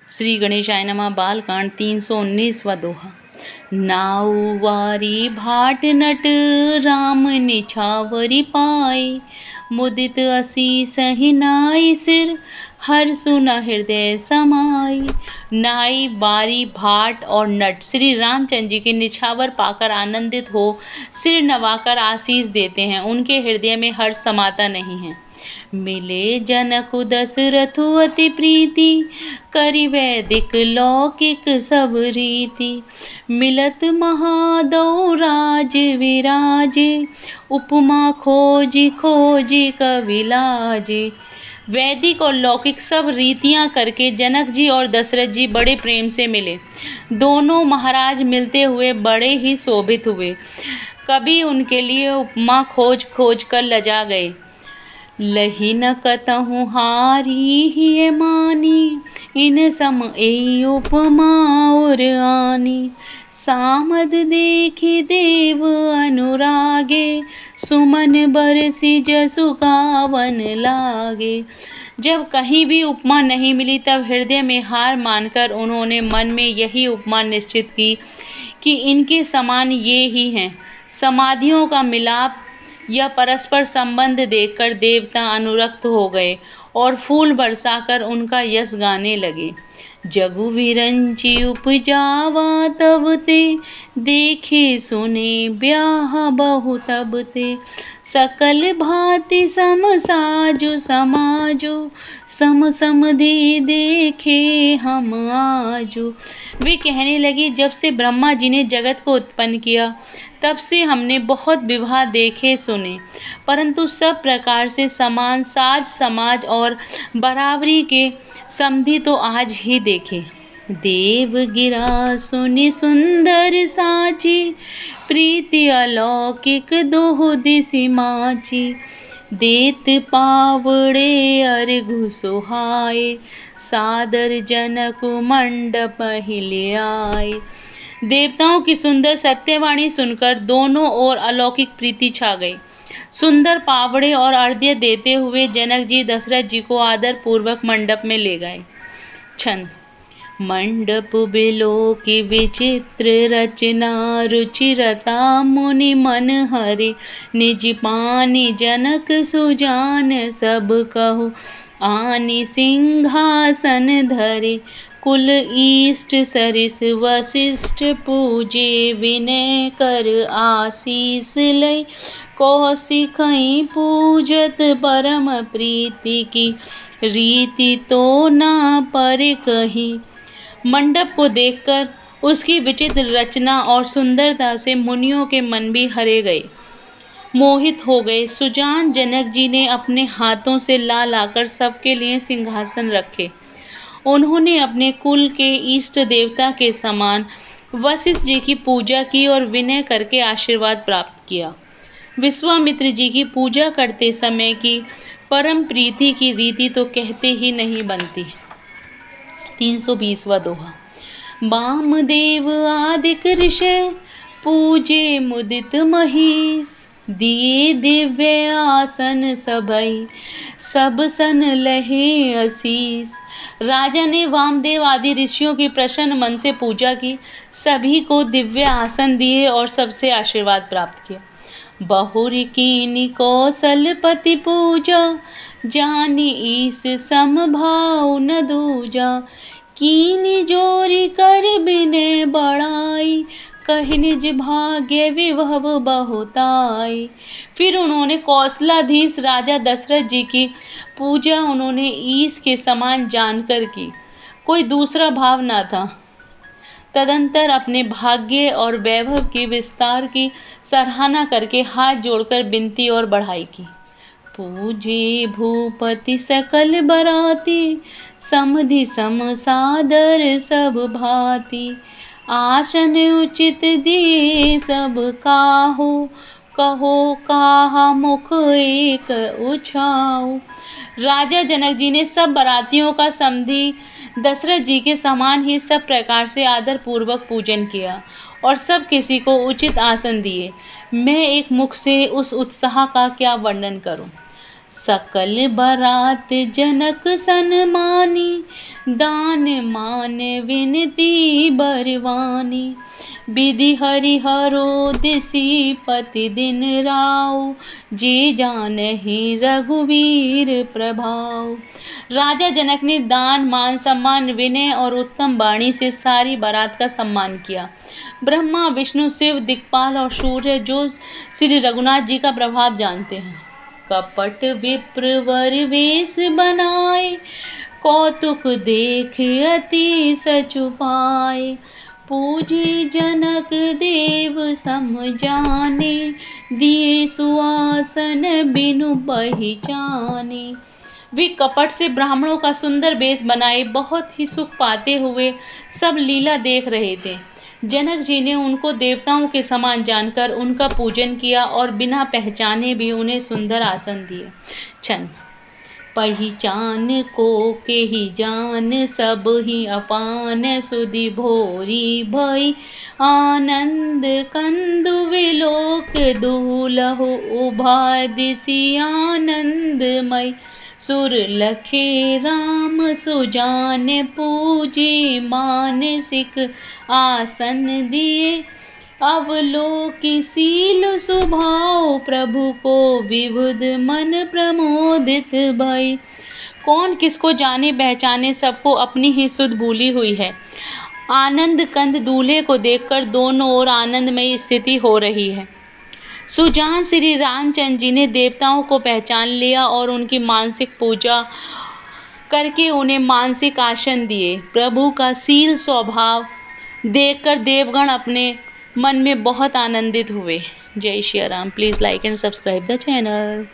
श्री गणेशाय नमः। बालकांड 319वां दोहा। नाउवारी भाट नट राम निछावरी पाए, मुदित असीस ही नाई सिर हर सुना हृदय समाई। नाई, बारी, भाट और नट श्री रामचंद्र जी के निछावर पाकर आनंदित हो सिर नवाकर आशीष देते हैं। उनके हृदय में हर्ष समाता नहीं है। मिले जनक दशरथ अति प्रीति, करि वैदिक लौकिक सब रीति। मिलत महादौ राज विराजे, उपमा खोजी खोजी कवि लाजे। वैदिक और लौकिक सब रीतियां करके जनक जी और दशरथ जी बड़े प्रेम से मिले। दोनों महाराज मिलते हुए बड़े ही शोभित हुए। कभी उनके लिए उपमा खोज खोज कर लजा गए। लही न कतहु हारी ही मानी, इन सम ए उपमा और आनी। सामद देखी देव अनुरागे, सुमन बरसी जसु गावन लागे। जब कहीं भी उपमा नहीं मिली तब हृदय में हार मानकर उन्होंने मन में यही उपमा निश्चित की कि इनके समान ये ही हैं। समाधियों का मिलाप या परस्पर संबंध देखकर देवता अनुरक्त हो गए और फूल बरसाकर उनका यश गाने लगे। जगु विरंची उपजावा तब ते, देखे सुने ब्याह बहु तब ते। सकल भांति सम साजु समाजो, सम समधि देखे हम आजो। वे कहने लगी, जब से ब्रह्मा जी ने जगत को उत्पन्न किया तब से हमने बहुत विवाह देखे सुने, परंतु सब प्रकार से समान साज समाज और बराबरी के समधि तो आज ही देखे। देव गिरा सुनि सुंदर साची, प्रीति अलौकिक दोह दिसि माची। देत पावड़े अर्घु सुहाए, सादर जनक मंडप हिले आए। देवताओं की सुंदर सत्यवाणी सुनकर दोनों ओर अलौकिक प्रीति छा गई। सुंदर पावड़े और अर्घ्य देते हुए जनक जी दशरथ जी को आदर पूर्वक मंडप में ले गए। छंद। मंडप बिलो की विचित्र रचना, रुचिरता मुनि मन हरे। निज पानी जनक सुजान, सब कहो आनि सिंहासन धरे। कुल ईष्ट सरिस वशिष्ठ पूजे, विनय कर आशीष लय। कौशिकहि पूजत परम प्रीति की, रीति तो ना पर कही। मंडप को देखकर उसकी विचित्र रचना और सुंदरता से मुनियों के मन भी हरे गए, मोहित हो गए। सुजान जनक जी ने अपने हाथों से ला लाकर सबके लिए सिंहासन रखे। उन्होंने अपने कुल के इष्ट देवता के समान वशिष्ठ जी की पूजा की और विनय करके आशीर्वाद प्राप्त किया। विश्वामित्र जी की पूजा करते समय की परम प्रीति की रीति तो कहते ही नहीं बनती। 320वां दोहा। वामदेव आदिक ऋषि, पूजे मुदित महीस। दिए दिव्य आसन सभई, सब सन लहे असीस। राजा ने वामदेव आदि ऋषियों की प्रसन्न मन से पूजा की, सभी को दिव्य आसन दिए और सबसे आशीर्वाद प्राप्त किया। बहुरी कीनी कौशलपति पूजा, जानी ईस समभाव न दूजा। कीनी जोरी कर बिने बढ़ाई, कहि निज भाग्य विभव बहुताई। फिर उन्होंने कौशलाधीश राजा दशरथ जी की पूजा उन्होंने ईश के समान जानकर की, कोई दूसरा भाव न था। तदंतर अपने भाग्य और वैभव के विस्तार की सराहना करके हाथ जोड़कर विनती और बढ़ाई की। पूजे भूपति सकल बराती, समधि सम सादर सब भांति। आसन उचित दिए सब काहू, कहो काहा मुख एक उछाऊ। राजा जनक जी ने सब बरातियों का समधि दशरथ जी के समान ही सब प्रकार से आदर पूर्वक पूजन किया और सब किसी को उचित आसन दिए। मैं एक मुख से उस उत्साह का क्या वर्णन करूं। सकल बरात जनक सन्मानी, दान मान विनती बरवानी। विधि हरिहरो दिसि पति दिन राव, जे जानहि रघुवीर प्रभाव। राजा जनक ने दान मान सम्मान विनय और उत्तम वाणी से सारी बारात का सम्मान किया। ब्रह्मा विष्णु शिव दिक्पाल और सूर्य जो श्री रघुनाथ जी का प्रभाव जानते हैं। कपट विप्र वर वेश बनाए, कौतुक देख अति सचुपाए। पूजे जनक देव सम जाने, दिए सुआसन बिनु पहिचाने। वे कपट से ब्राह्मणों का सुंदर वेश बनाए बहुत ही सुख पाते हुए सब लीला देख रहे थे। जनक जी ने उनको देवताओं के समान जानकर उनका पूजन किया और बिना पहचाने भी उन्हें सुंदर आसन दिए। छंद। पहिचान को के ही जान, सब ही अपान सुधि भोरी भई। आनंद कंदु विलोक दुलहु, उभा दिसि आनंदमय। सुर लखे राम सुजान, पूजे मानसिक आसन दिए। अवलोकि सील सुभाव, प्रभु को विबुध मन प्रमोदित भई। कौन किसको जाने पहचाने, सबको अपनी ही सुध भूली हुई है। आनंद कंद दूल्हे को देखकर दोनों ओर आनंदमय स्थिति हो रही है। सुजान श्री रामचंद्र जी ने देवताओं को पहचान लिया और उनकी मानसिक पूजा करके उन्हें मानसिक आसन दिए। प्रभु का शील स्वभाव देखकर देवगण अपने मन में बहुत आनंदित हुए। जय Shri Ram. Please like and subscribe the channel.